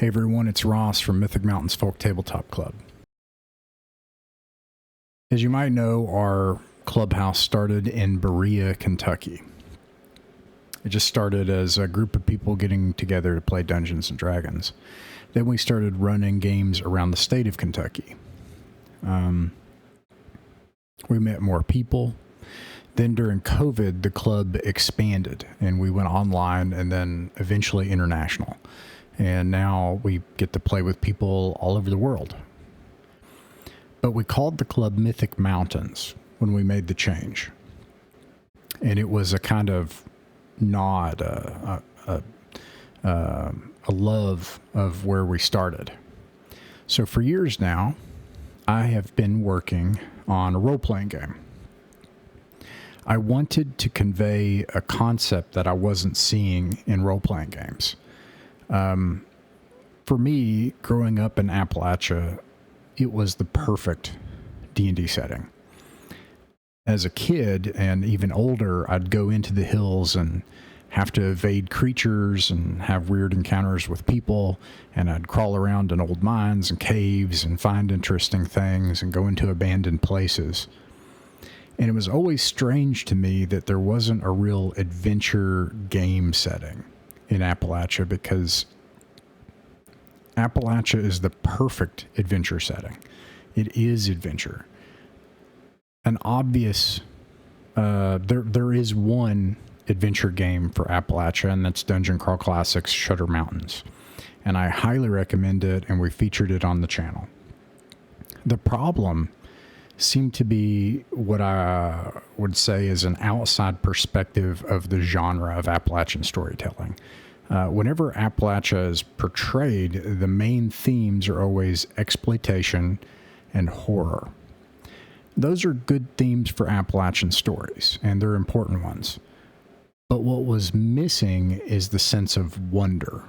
Hey everyone, it's Ross from Mythic Mountains Folk Tabletop Club. As you might know, our clubhouse started in Berea, Kentucky. It just started as a group of people getting together to play Dungeons and Dragons. Then we started running games around the state of Kentucky. We met more people. Then during COVID, the club expanded and we went online and then eventually international. And now we get to play with people all over the world. But we called the club Mythic Mountains when we made the change. And it was a kind of nod, a love of where we started. So for years now, I have been working on a role-playing game. I wanted to convey a concept that I wasn't seeing in role-playing games. For me, growing up in Appalachia, it was the perfect D&D setting. As a kid and even older, I'd go into the hills and have to evade creatures and have weird encounters with people, and I'd crawl around in old mines and caves and find interesting things and go into abandoned places. And it was always strange to me that there wasn't a real adventure game setting in Appalachia, because Appalachia is the perfect adventure setting. It is adventure. An obvious, there is one adventure game for Appalachia, and that's Dungeon Crawl Classics Shutter Mountains. And I highly recommend it, and we featured it on the channel. The problem seemed to be what I would say is an outside perspective of the genre of Appalachian storytelling. Whenever Appalachia is portrayed, the main themes are always exploitation and horror. Those are good themes for Appalachian stories, and they're important ones. But what was missing is the sense of wonder.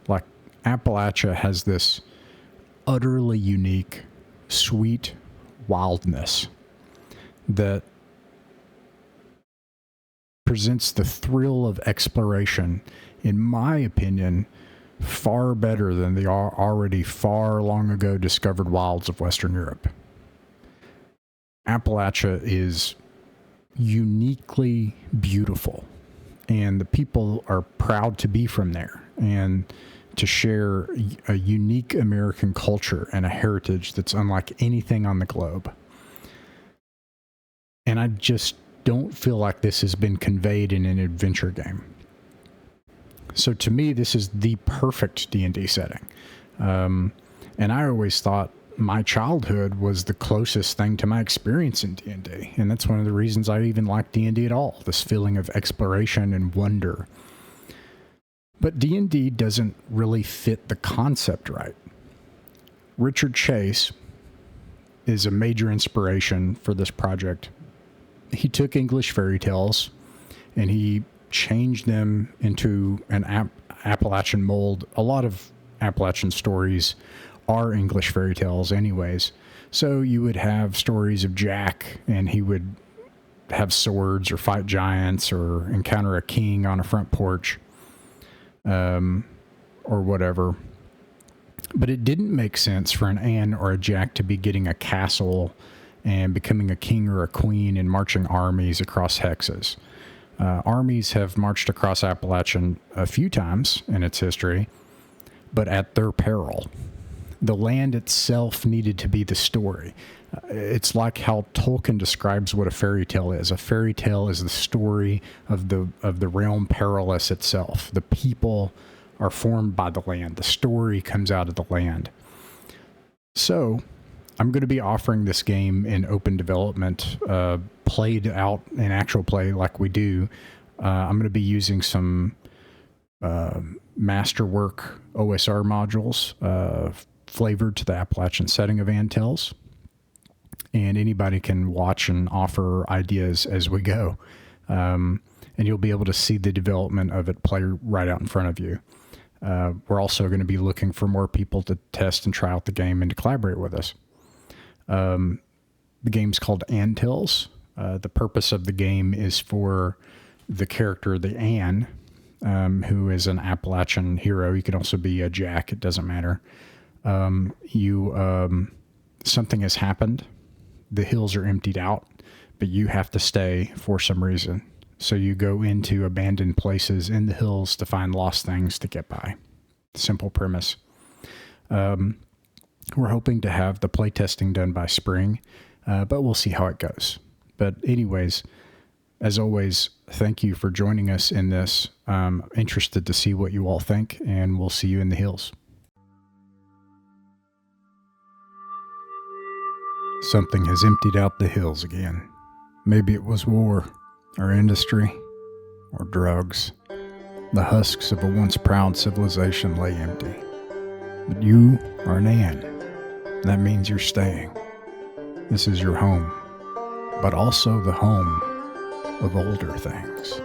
Like, Appalachia has this utterly unique, sweet wildness that presents the thrill of exploration, in my opinion, far better than the already far long ago discovered wilds of Western Europe. Appalachia is uniquely beautiful, and the people are proud to be from there and to share a unique American culture and a heritage that's unlike anything on the globe. And I just don't feel like this has been conveyed in an adventure game. So to me, this is the perfect D&D setting. And I always thought my childhood was the closest thing to my experience in D&D. And that's one of the reasons I even like D&D at all, this feeling of exploration and wonder. But D&D doesn't really fit the concept right. Richard Chase is a major inspiration for this project. He took English fairy tales and he changed them into an Appalachian mold. A lot of Appalachian stories are English fairy tales anyways. So you would have stories of Jack, and he would have swords or fight giants or encounter a king on a front porch, or whatever. But it didn't make sense for an Anne or a Jack to be getting a castle and becoming a king or a queen and marching armies across hexes. Armies have marched across Appalachian a few times in its history, but at their peril. The land itself needed to be the story. It's like how Tolkien describes what a fairy tale is. A fairy tale is the story of the realm perilous itself. The people are formed by the land. The story comes out of the land. So I'm going to be offering this game in open development, played out in actual play like we do. I'm going to be using some Masterwork OSR modules flavored to the Appalachian setting of Antels. And anybody can watch and offer ideas as we go. And you'll be able to see the development of it play right out in front of you. We're also going to be looking for more people to test and try out the game and to collaborate with us. The game's called Antels. The purpose of the game is for the character, the Anne, who is an Appalachian hero. You can also be a Jack. It doesn't matter. Something has happened. The hills are emptied out, but you have to stay for some reason. So you go into abandoned places in the hills to find lost things to get by. Simple premise. We're hoping to have the playtesting done by spring, but we'll see how it goes. But anyways, as always, thank you for joining us in this. Interested to see what you all think, and we'll see you in the hills. Something has emptied out the hills again. Maybe it was war, or industry, or drugs. The husks of a once proud civilization lay empty. But you are an Ann. That means you're staying. This is your home, but also the home of older things.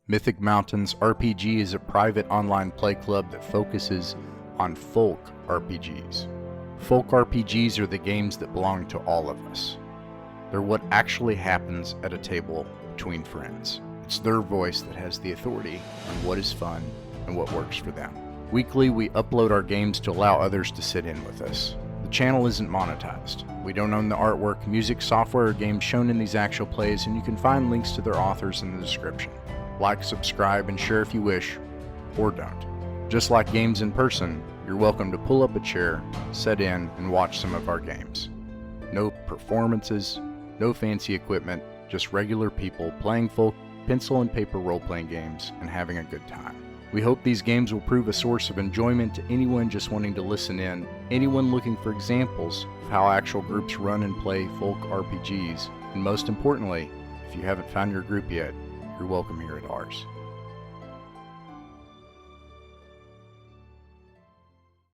Mythic Mountains RPG is a private online play club that focuses on folk RPGs. Folk RPGs are the games that belong to all of us. They're what actually happens at a table between friends. It's their voice that has the authority on what is fun and what works for them. Weekly, we upload our games to allow others to sit in with us. The channel isn't monetized. We don't own the artwork, music, software, or games shown in these actual plays, and you can find links to their authors in the description. Like, subscribe, and share if you wish, or don't. Just like games in person, you're welcome to pull up a chair, sit in, and watch some of our games. No performances, no fancy equipment, just regular people playing folk pencil and paper role-playing games and having a good time. We hope these games will prove a source of enjoyment to anyone just wanting to listen in, anyone looking for examples of how actual groups run and play folk RPGs, and most importantly, if you haven't found your group yet, you're welcome here at ours.